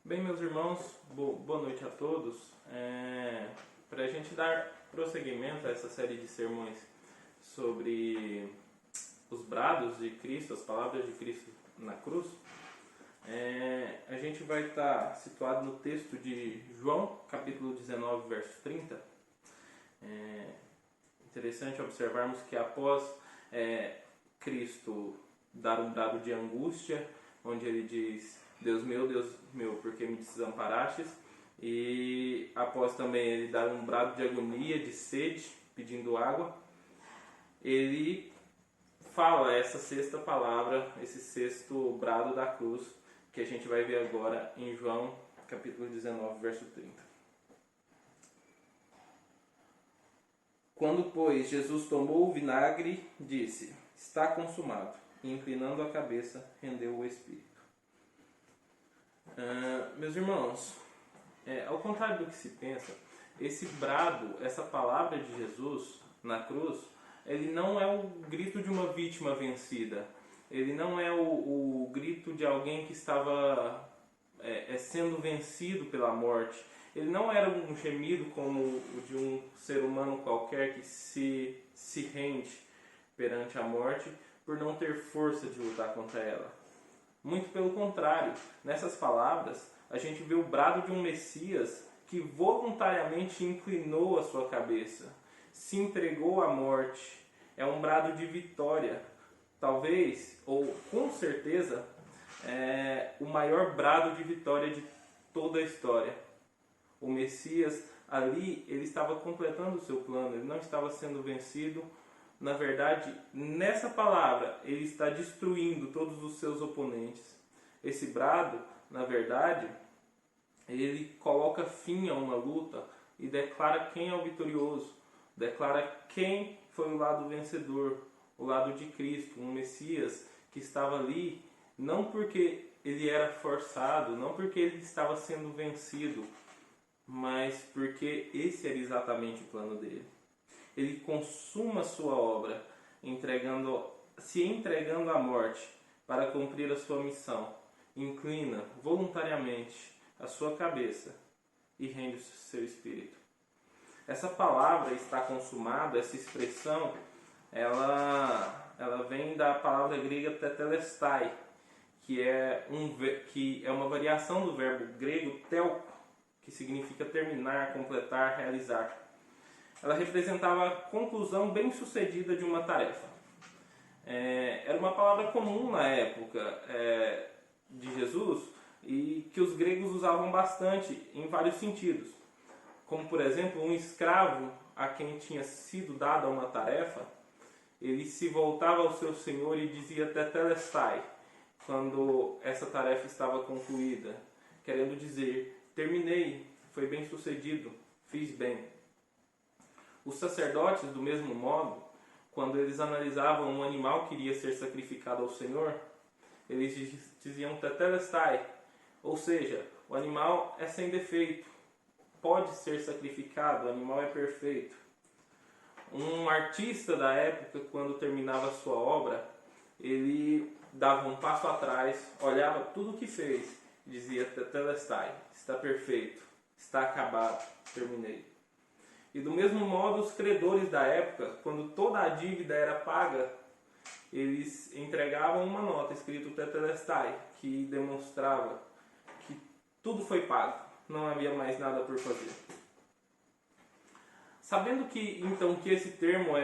Bem, meus irmãos, boa noite a todos. Para a gente dar prosseguimento a essa série de sermões sobre os brados de Cristo, as palavras de Cristo na cruz, a gente vai estar situado no texto de João, capítulo 19, verso 30. Interessante observarmos que após Cristo dar um brado de angústia, onde ele diz: Deus meu, por que me desamparastes? E após também ele dar um brado de agonia, de sede, pedindo água, ele fala essa sexta palavra, esse sexto brado da cruz, que a gente vai ver agora em João, capítulo 19, verso 30. Quando, pois, Jesus tomou o vinagre, disse: está consumado, e inclinando a cabeça, rendeu o espírito. Meus irmãos, ao contrário do que se pensa, esse brado, essa palavra de Jesus na cruz, ele não é o grito de uma vítima vencida. Ele não é o grito de alguém que estava sendo vencido pela morte. Ele não era um gemido como o de um ser humano qualquer que se rende perante a morte por não ter força de lutar contra ela. Muito pelo contrário, nessas palavras a gente vê o brado de um Messias que voluntariamente inclinou a sua cabeça, se entregou à morte. É um brado de vitória, talvez, ou com certeza, o maior brado de vitória de toda a história. O Messias ali, ele estava completando o seu plano, ele não estava sendo vencido. Na verdade, nessa palavra, ele está destruindo todos os seus oponentes. Esse brado, na verdade, ele coloca fim a uma luta e declara quem é o vitorioso, declara quem foi o lado vencedor, o lado de Cristo, um Messias que estava ali não porque ele era forçado, não porque ele estava sendo vencido, mas porque esse era exatamente o plano dele. Ele consuma a sua obra, se entregando à morte para cumprir a sua missão. Inclina voluntariamente a sua cabeça e rende o seu espírito. Essa palavra está consumado, essa expressão, ela vem da palavra grega tetelestai, que é uma variação do verbo grego telko, que significa terminar, completar, realizar. Ela representava a conclusão bem-sucedida de uma tarefa. Era uma palavra comum na época de Jesus e que os gregos usavam bastante em vários sentidos. Como, por exemplo, um escravo a quem tinha sido dada uma tarefa, ele se voltava ao seu senhor e dizia tetelestai, quando essa tarefa estava concluída, querendo dizer: terminei, foi bem-sucedido, fiz bem. Os sacerdotes, do mesmo modo, quando eles analisavam um animal que iria ser sacrificado ao Senhor, eles diziam tetelestai, ou seja, o animal é sem defeito, pode ser sacrificado, o animal é perfeito. Um artista da época, quando terminava a sua obra, ele dava um passo atrás, olhava tudo o que fez e dizia tetelestai, está perfeito, está acabado, terminei. E do mesmo modo, os credores da época, quando toda a dívida era paga, eles entregavam uma nota escrito tetelestai, que demonstrava que tudo foi pago, não havia mais nada por fazer. Sabendo então que esse termo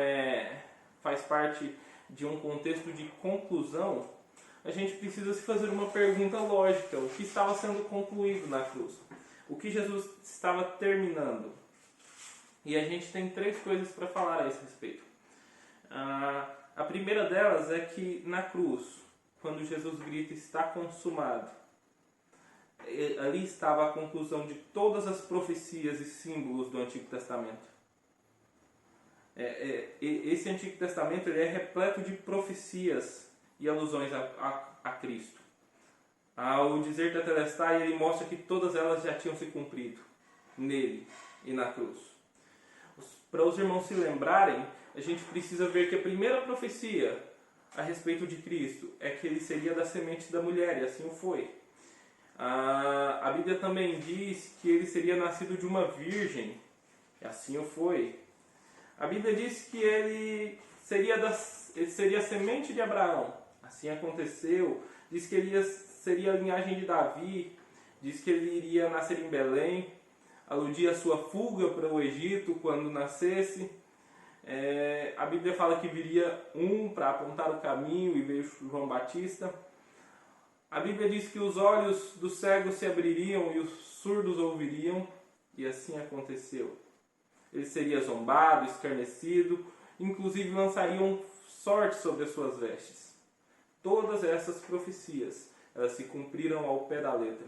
faz parte de um contexto de conclusão, a gente precisa se fazer uma pergunta lógica: o que estava sendo concluído na cruz? O que Jesus estava terminando? E a gente tem três coisas para falar a esse respeito. A primeira delas é que na cruz, quando Jesus grita está consumado, ali estava a conclusão de todas as profecias e símbolos do Antigo Testamento. Esse Antigo Testamento ele é repleto de profecias e alusões a Cristo. Ao dizer tetelestai, ele mostra que todas elas já tinham se cumprido nele e na cruz. Para os irmãos se lembrarem, a gente precisa ver que a primeira profecia a respeito de Cristo é que ele seria da semente da mulher, e assim o foi. A Bíblia também diz que ele seria nascido de uma virgem, e assim o foi. A Bíblia diz que ele seria semente de Abraão, assim aconteceu. Diz que ele seria a linhagem de Davi, diz que ele iria nascer em Belém, aludia a sua fuga para o Egito quando nascesse. A Bíblia fala que viria um para apontar o caminho e veio João Batista. A Bíblia diz que os olhos dos cegos se abririam e os surdos ouviriam, e assim aconteceu. Ele seria zombado, escarnecido, inclusive lançariam sorte sobre as suas vestes. Todas essas profecias, elas se cumpriram ao pé da letra.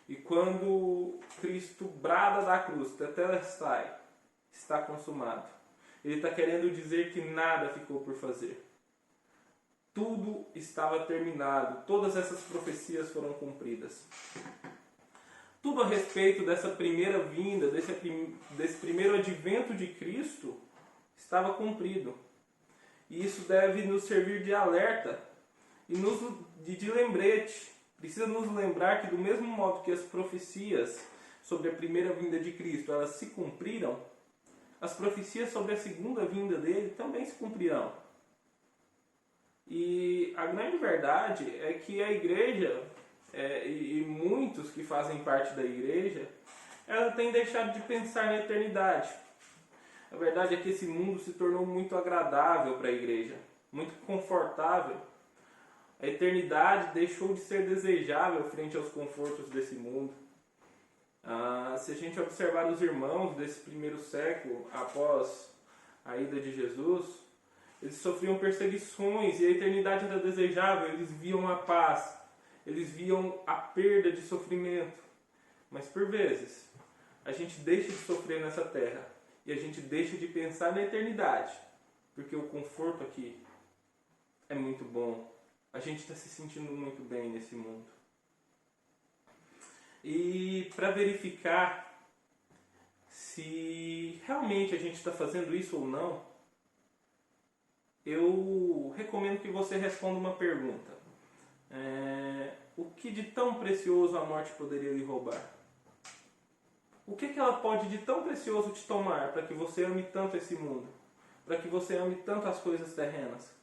E quando Cristo brada da cruz, tetelestai, está consumado, ele está querendo dizer que nada ficou por fazer. Tudo estava terminado, todas essas profecias foram cumpridas. Tudo a respeito dessa primeira vinda, desse primeiro advento de Cristo, estava cumprido. E isso deve nos servir de alerta e de lembrete. Precisa nos lembrar que do mesmo modo que as profecias sobre a primeira vinda de Cristo elas se cumpriram, as profecias sobre a segunda vinda dele também se cumprirão. E a grande verdade é que a igreja, e muitos que fazem parte da igreja, ela tem deixado de pensar na eternidade. A verdade é que esse mundo se tornou muito agradável para a igreja, muito confortável. A eternidade deixou de ser desejável frente aos confortos desse mundo. Se a gente observar os irmãos desse primeiro século, após a ida de Jesus, eles sofriam perseguições e a eternidade era desejável. Eles viam a paz, eles viam a perda de sofrimento. Mas por vezes, a gente deixa de sofrer nessa terra e a gente deixa de pensar na eternidade, porque o conforto aqui é muito bom. A gente está se sentindo muito bem nesse mundo. E para verificar se realmente a gente está fazendo isso ou não, eu recomendo que você responda uma pergunta. O que de tão precioso a morte poderia lhe roubar? O que ela pode de tão precioso te tomar para que você ame tanto esse mundo? Para que você ame tanto as coisas terrenas?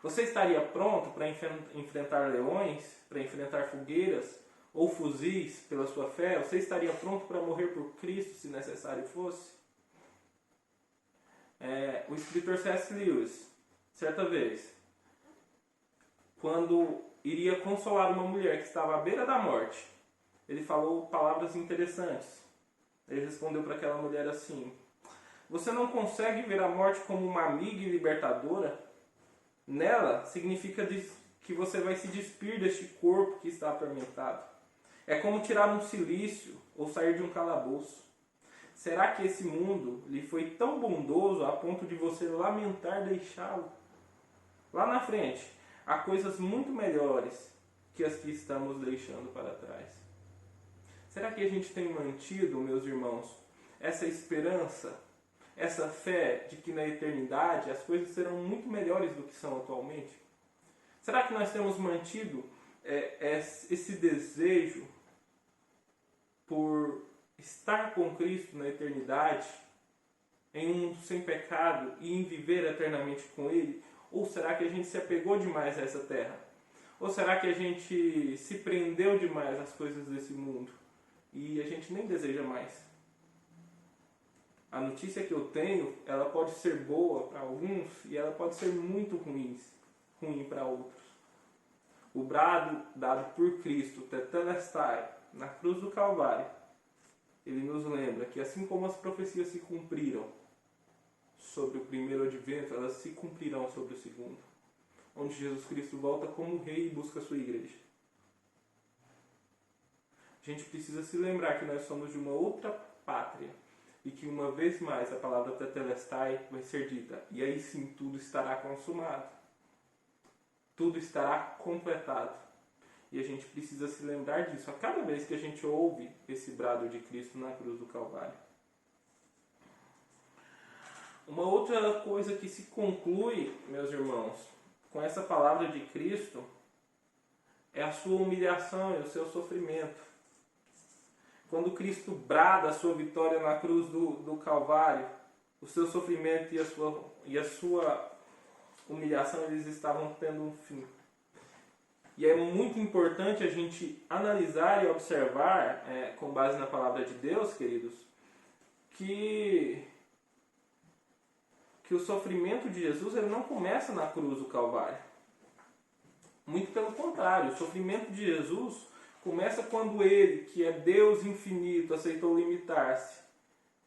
Você estaria pronto para enfrentar leões, para enfrentar fogueiras ou fuzis pela sua fé? Você estaria pronto para morrer por Cristo, se necessário fosse? O escritor C.S. Lewis, certa vez, quando iria consolar uma mulher que estava à beira da morte, ele falou palavras interessantes. Ele respondeu para aquela mulher assim: você não consegue ver a morte como uma amiga e libertadora? Nela significa que você vai se despir deste corpo que está atormentado. É como tirar um cilício ou sair de um calabouço. Será que esse mundo lhe foi tão bondoso a ponto de você lamentar deixá-lo? Lá na frente, há coisas muito melhores que as que estamos deixando para trás. Será que a gente tem mantido, meus irmãos, essa esperança, essa fé de que na eternidade as coisas serão muito melhores do que são atualmente? Será que nós temos mantido esse desejo por estar com Cristo na eternidade, em um mundo sem pecado e em viver eternamente com Ele? Ou será que a gente se apegou demais a essa terra? Ou será que a gente se prendeu demais às coisas desse mundo e a gente nem deseja mais? A notícia que eu tenho, ela pode ser boa para alguns e ela pode ser muito ruim para outros. O brado dado por Cristo, tetelestai, na cruz do Calvário, ele nos lembra que assim como as profecias se cumpriram sobre o primeiro advento, elas se cumprirão sobre o segundo, onde Jesus Cristo volta como rei e busca a sua igreja. A gente precisa se lembrar que nós somos de uma outra pátria e que uma vez mais a palavra tetelestai vai ser dita, e aí sim tudo estará consumado, tudo estará completado. E a gente precisa se lembrar disso a cada vez que a gente ouve esse brado de Cristo na cruz do Calvário. Uma outra coisa que se conclui, meus irmãos, com essa palavra de Cristo, é a sua humilhação e o seu sofrimento. Quando Cristo brada a sua vitória na cruz do Calvário, o seu sofrimento e a sua humilhação, eles estavam tendo um fim. E é muito importante a gente analisar e observar, com base na palavra de Deus, queridos, que o sofrimento de Jesus ele não começa na cruz do Calvário. Muito pelo contrário, o sofrimento de Jesus começa quando ele, que é Deus infinito, aceitou limitar-se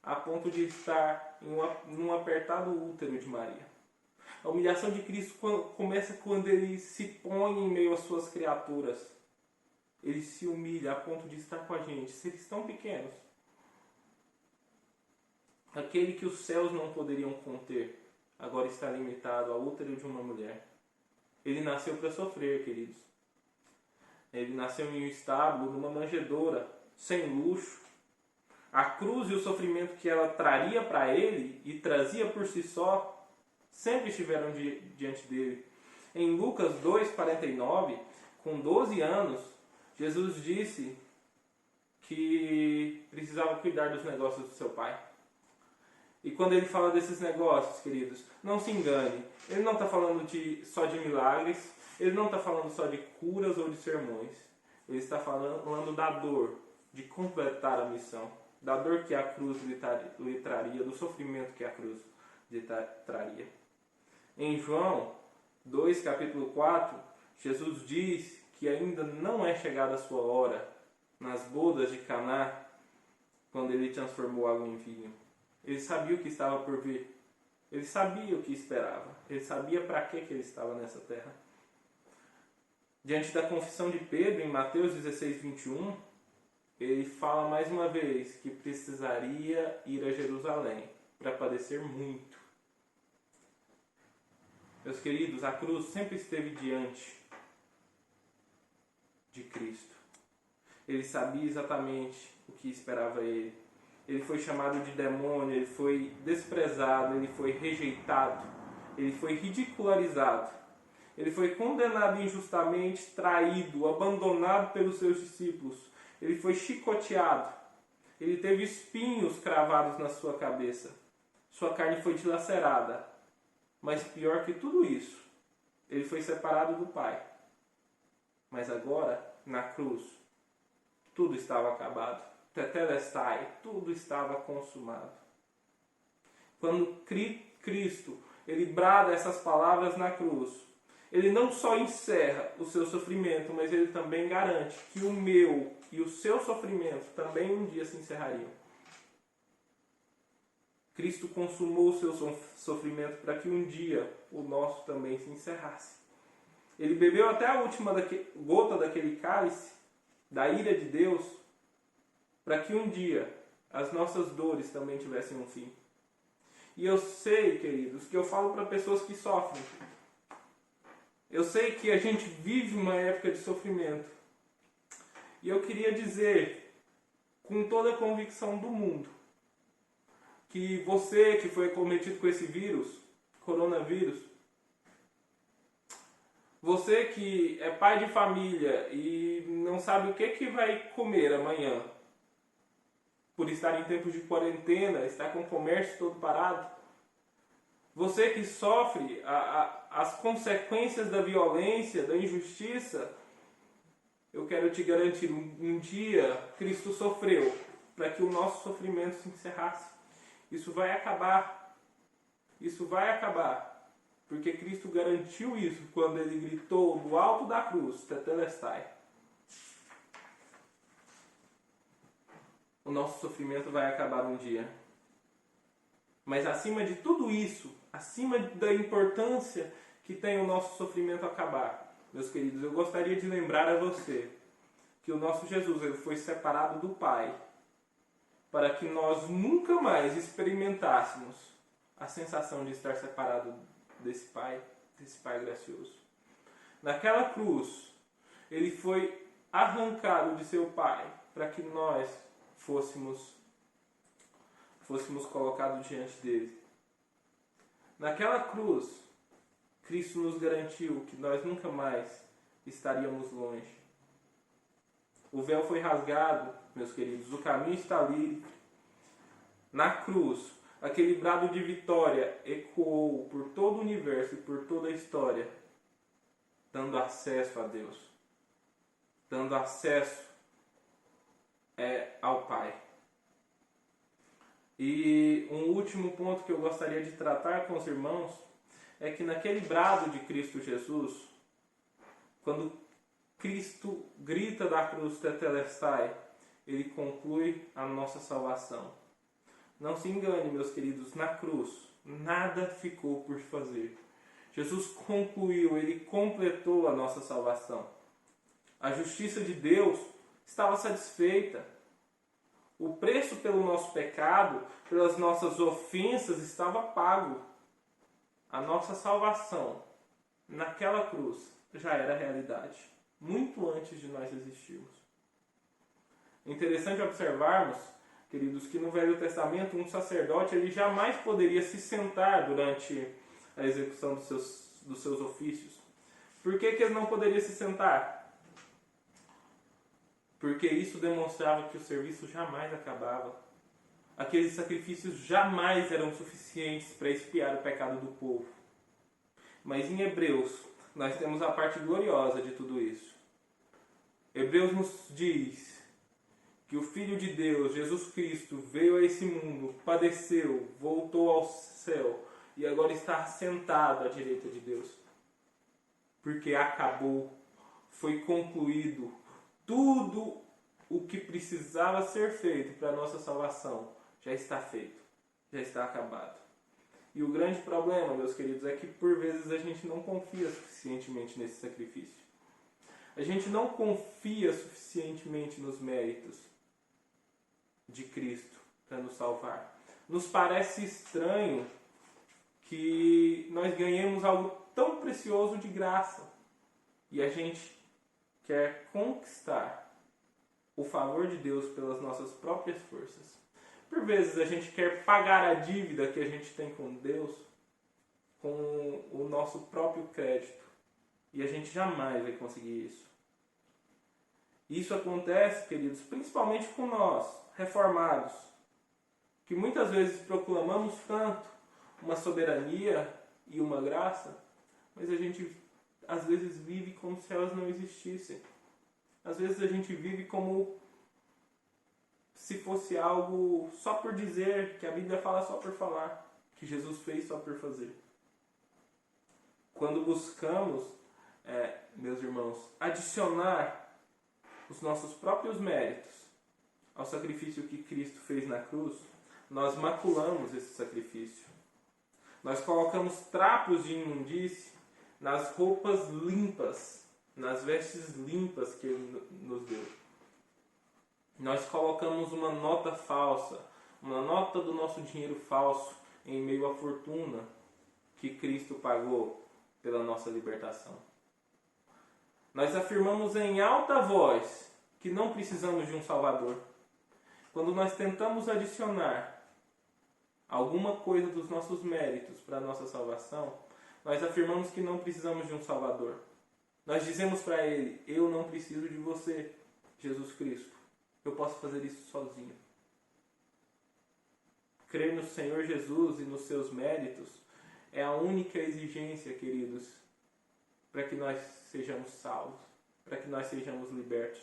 a ponto de estar em um apertado útero de Maria. A humilhação de Cristo começa quando ele se põe em meio às suas criaturas. Ele se humilha a ponto de estar com a gente, seres tão pequenos. Aquele que os céus não poderiam conter, agora está limitado ao útero de uma mulher. Ele nasceu para sofrer, queridos. Ele nasceu em um estábulo, numa manjedoura, sem luxo. A cruz e o sofrimento que ela traria para ele e trazia por si só, sempre estiveram diante dele. Em Lucas 2,49, com 12 anos, Jesus disse que precisava cuidar dos negócios do seu pai. E quando ele fala desses negócios, queridos, não se engane. Ele não está falando só de milagres, ele não está falando só de curas ou de sermões. Ele está falando da dor, de completar a missão. Da dor que a cruz lhe traria, do sofrimento que a cruz lhe traria. Em João 2, capítulo 4, Jesus diz que ainda não é chegada a sua hora nas bodas de Caná, quando ele transformou água em vinho. Ele sabia o que estava por vir. Ele sabia o que esperava. Ele sabia para que ele estava nessa terra. Diante da confissão de Pedro, em Mateus 16, 21, ele fala mais uma vez que precisaria ir a Jerusalém para padecer muito. Meus queridos, a cruz sempre esteve diante de Cristo. Ele sabia exatamente o que esperava ele. Ele foi chamado de demônio, ele foi desprezado, ele foi rejeitado, ele foi ridicularizado. Ele foi condenado injustamente, traído, abandonado pelos seus discípulos. Ele foi chicoteado. Ele teve espinhos cravados na sua cabeça. Sua carne foi dilacerada. Mas pior que tudo isso, ele foi separado do Pai. Mas agora, na cruz, tudo estava acabado. Tetelestai, tudo estava consumado. Quando Cristo, ele brada essas palavras na cruz, ele não só encerra o seu sofrimento, mas ele também garante que o meu e o seu sofrimento também um dia se encerrariam. Cristo consumou o seu sofrimento para que um dia o nosso também se encerrasse. Ele bebeu até a última gota daquele cálice, da ira de Deus, para que um dia as nossas dores também tivessem um fim. E eu sei, queridos, que eu falo para pessoas que sofrem. Eu sei que a gente vive uma época de sofrimento. E eu queria dizer, com toda a convicção do mundo, que você que foi cometido com esse vírus, coronavírus, você que é pai de família e não sabe o que vai comer amanhã, por estar em tempos de quarentena, estar com o comércio todo parado, você que sofre as consequências da violência, da injustiça, eu quero te garantir, um dia Cristo sofreu para que o nosso sofrimento se encerrasse. Isso vai acabar. Isso vai acabar. Porque Cristo garantiu isso quando ele gritou do alto da cruz, Tetelestai. O nosso sofrimento vai acabar um dia. Mas acima de tudo isso, acima da importância que tem o nosso sofrimento acabar, meus queridos, eu gostaria de lembrar a você que o nosso Jesus ele foi separado do Pai para que nós nunca mais experimentássemos a sensação de estar separado desse Pai gracioso. Naquela cruz, ele foi arrancado de seu Pai para que nós fôssemos colocados diante dele. Naquela cruz, Cristo nos garantiu que nós nunca mais estaríamos longe. O véu foi rasgado, meus queridos, o caminho está livre. Na cruz, aquele brado de vitória ecoou por todo o universo e por toda a história, dando acesso a Deus, dando acesso ao Pai. E um último ponto que eu gostaria de tratar com os irmãos é que naquele brado de Cristo Jesus, quando Cristo grita da cruz Tetelestai, ele conclui a nossa salvação. Não se engane, meus queridos, na cruz nada ficou por fazer. Jesus concluiu, ele completou a nossa salvação. A justiça de Deus estava satisfeita. O preço pelo nosso pecado, pelas nossas ofensas, estava pago. A nossa salvação, naquela cruz, já era realidade, muito antes de nós existirmos. É interessante observarmos, queridos, que no Velho Testamento um sacerdote ele jamais poderia se sentar durante a execução dos seus ofícios. Por que ele não poderia se sentar? Porque isso demonstrava que o serviço jamais acabava. Aqueles sacrifícios jamais eram suficientes para expiar o pecado do povo. Mas em Hebreus, nós temos a parte gloriosa de tudo isso. Hebreus nos diz que o Filho de Deus, Jesus Cristo, veio a esse mundo, padeceu, voltou ao céu e agora está sentado à direita de Deus. Porque acabou, foi concluído. Tudo o que precisava ser feito para a nossa salvação já está feito, já está acabado. E o grande problema, meus queridos, é que por vezes a gente não confia suficientemente nesse sacrifício. A gente não confia suficientemente nos méritos de Cristo para nos salvar. Nos parece estranho que nós ganhemos algo tão precioso de graça e a gente quer conquistar o favor de Deus pelas nossas próprias forças. Por vezes a gente quer pagar a dívida que a gente tem com Deus com o nosso próprio crédito. E a gente jamais vai conseguir isso. Isso acontece, queridos, principalmente com nós, reformados, que muitas vezes proclamamos tanto uma soberania e uma graça, mas a gente às vezes vive como se elas não existissem. Às vezes a gente vive como se fosse algo só por dizer, que a Bíblia fala só por falar, que Jesus fez só por fazer. Quando buscamos, meus irmãos, adicionar os nossos próprios méritos ao sacrifício que Cristo fez na cruz, nós maculamos esse sacrifício. Nós colocamos trapos de imundície nas roupas limpas, nas vestes limpas que Ele nos deu. Nós colocamos uma nota falsa, uma nota do nosso dinheiro falso em meio à fortuna que Cristo pagou pela nossa libertação. Nós afirmamos em alta voz que não precisamos de um Salvador. Quando nós tentamos adicionar alguma coisa dos nossos méritos para a nossa salvação, nós afirmamos que não precisamos de um Salvador. Nós dizemos para Ele, eu não preciso de você, Jesus Cristo. Eu posso fazer isso sozinho. Crer no Senhor Jesus e nos seus méritos é a única exigência, queridos, para que nós sejamos salvos, para que nós sejamos libertos.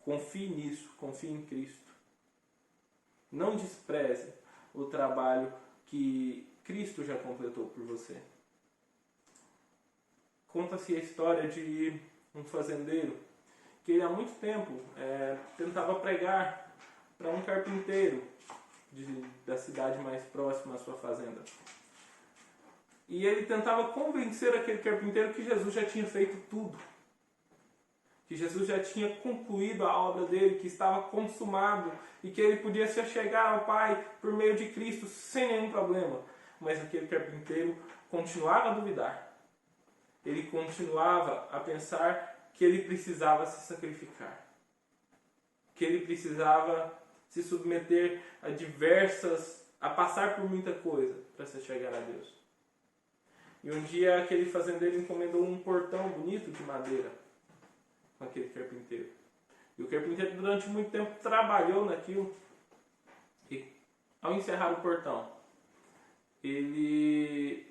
Confie nisso, confie em Cristo. Não despreze o trabalho que Cristo já completou por você. Conta-se a história de um fazendeiro que ele há muito tempo tentava pregar para um carpinteiro da cidade mais próxima à sua fazenda. E ele tentava convencer aquele carpinteiro que Jesus já tinha feito tudo. Que Jesus já tinha concluído a obra dele, que estava consumado e que ele podia se achegar ao Pai por meio de Cristo sem nenhum problema. Mas aquele carpinteiro continuava a duvidar. Ele continuava a pensar que ele precisava se sacrificar. Que ele precisava se submeter a passar por muita coisa para se chegar a Deus. E um dia aquele fazendeiro encomendou um portão bonito de madeira com aquele carpinteiro. E o carpinteiro durante muito tempo trabalhou naquilo. E ao encerrar o portão, ele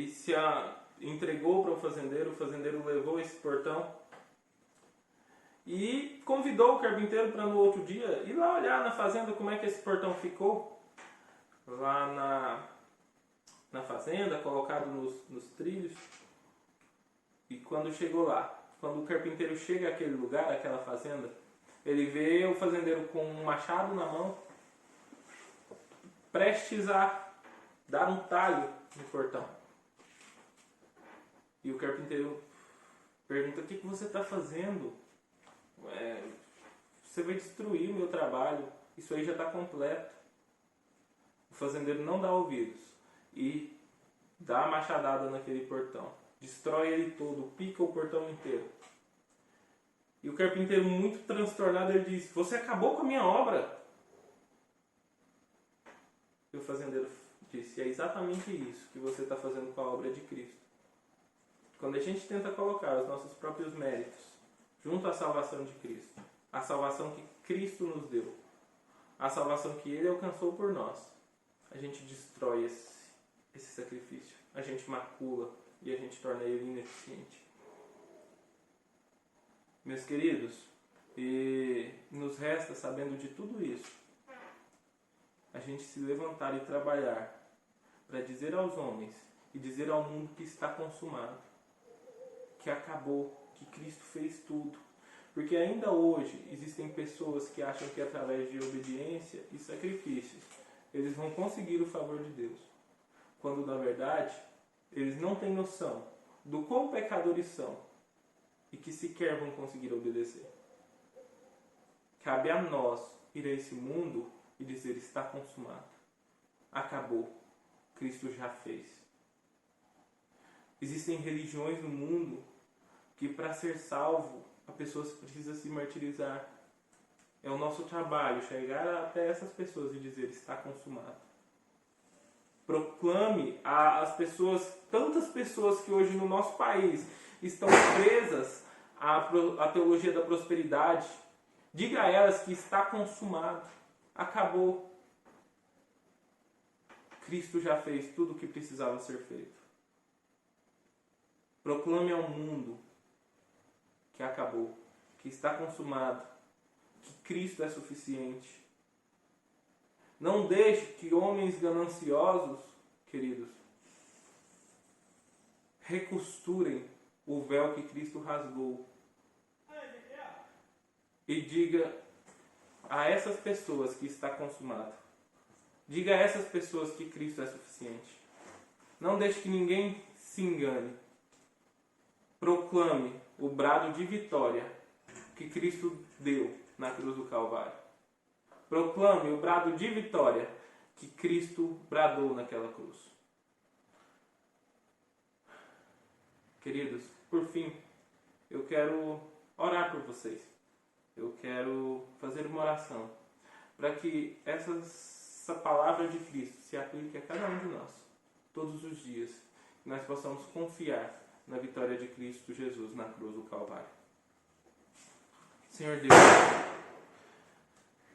se entregou para o fazendeiro levou esse portão e convidou o carpinteiro para no outro dia ir lá olhar na fazenda como é que esse portão ficou, lá na fazenda, colocado nos trilhos. E quando chegou lá, quando o carpinteiro chega àquele lugar, àquela fazenda, ele vê o fazendeiro com um machado na mão, prestes a dar um talho no portão. E o carpinteiro pergunta: o que você está fazendo? Você vai destruir o meu trabalho, isso aí já está completo. O fazendeiro não dá ouvidos e dá a machadada naquele portão, destrói ele todo, pica o portão inteiro. E o carpinteiro, muito transtornado, ele diz: você acabou com a minha obra. E o fazendeiro disse: é exatamente isso que você está fazendo com a obra de Cristo. Quando a gente tenta colocar os nossos próprios méritos junto à salvação de Cristo, a salvação que Cristo nos deu, a salvação que Ele alcançou por nós, a gente destrói esse sacrifício, a gente macula e a gente torna ele ineficiente. Meus queridos, e nos resta, sabendo de tudo isso, a gente se levantar e trabalhar para dizer aos homens e dizer ao mundo que está consumado, que acabou, que Cristo fez tudo. Porque ainda hoje existem pessoas que acham que através de obediência e sacrifícios eles vão conseguir o favor de Deus, quando na verdade eles não têm noção do quão pecadores são e que sequer vão conseguir obedecer. Cabe a nós ir a esse mundo e dizer: está consumado, acabou, Cristo já fez. Existem religiões no mundo que para ser salvo a pessoa precisa se martirizar. É o nosso trabalho chegar até essas pessoas e dizer: está consumado. Proclame às pessoas, tantas pessoas que hoje no nosso país estão presas à teologia da prosperidade. Diga a elas que está consumado, acabou. Cristo já fez tudo o que precisava ser feito. Proclame ao mundo que acabou, que está consumado, que Cristo é suficiente. Não deixe que homens gananciosos, queridos, recosturem o véu que Cristo rasgou. E diga a essas pessoas que está consumado. Diga a essas pessoas que Cristo é suficiente. Não deixe que ninguém se engane. Proclame o brado de vitória que Cristo deu na cruz do Calvário. Proclame o brado de vitória que Cristo bradou naquela cruz. Queridos, por fim, eu quero orar por vocês. Eu quero fazer uma oração para que essa palavra de Cristo se aplique a cada um de nós, todos os dias, que nós possamos confiar na vitória de Cristo Jesus na cruz do Calvário. Senhor Deus,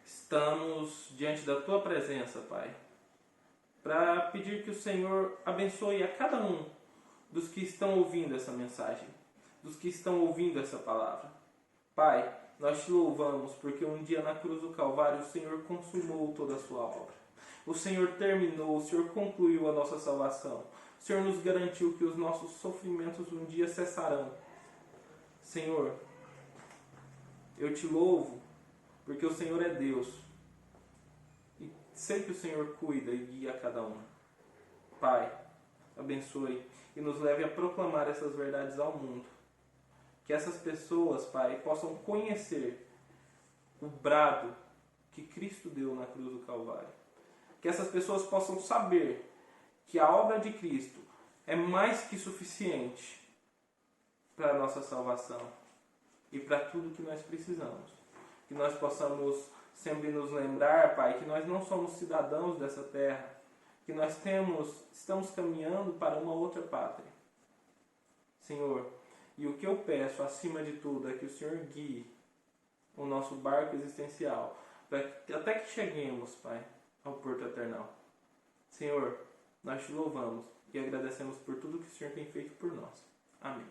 estamos diante da Tua presença, Pai, para pedir que o Senhor abençoe a cada um dos que estão ouvindo essa mensagem, dos que estão ouvindo essa palavra. Pai, nós te louvamos porque um dia na cruz do Calvário o Senhor consumou toda a sua obra. O Senhor terminou, o Senhor concluiu a nossa salvação. O Senhor nos garantiu que os nossos sofrimentos um dia cessarão. Senhor, eu te louvo porque o Senhor é Deus. E sei que o Senhor cuida e guia cada um. Pai, abençoe e nos leve a proclamar essas verdades ao mundo. Que essas pessoas, Pai, possam conhecer o brado que Cristo deu na cruz do Calvário. Que essas pessoas possam saber que a obra de Cristo é mais que suficiente para a nossa salvação e para tudo que nós precisamos. Que nós possamos sempre nos lembrar, Pai, que nós não somos cidadãos dessa terra, que nós estamos caminhando para uma outra pátria. Senhor, E o que eu peço, acima de tudo, é que o Senhor guie o nosso barco existencial, até que cheguemos, Pai, ao porto eternal. Senhor, nós te louvamos e agradecemos por tudo que o Senhor tem feito por nós. Amém.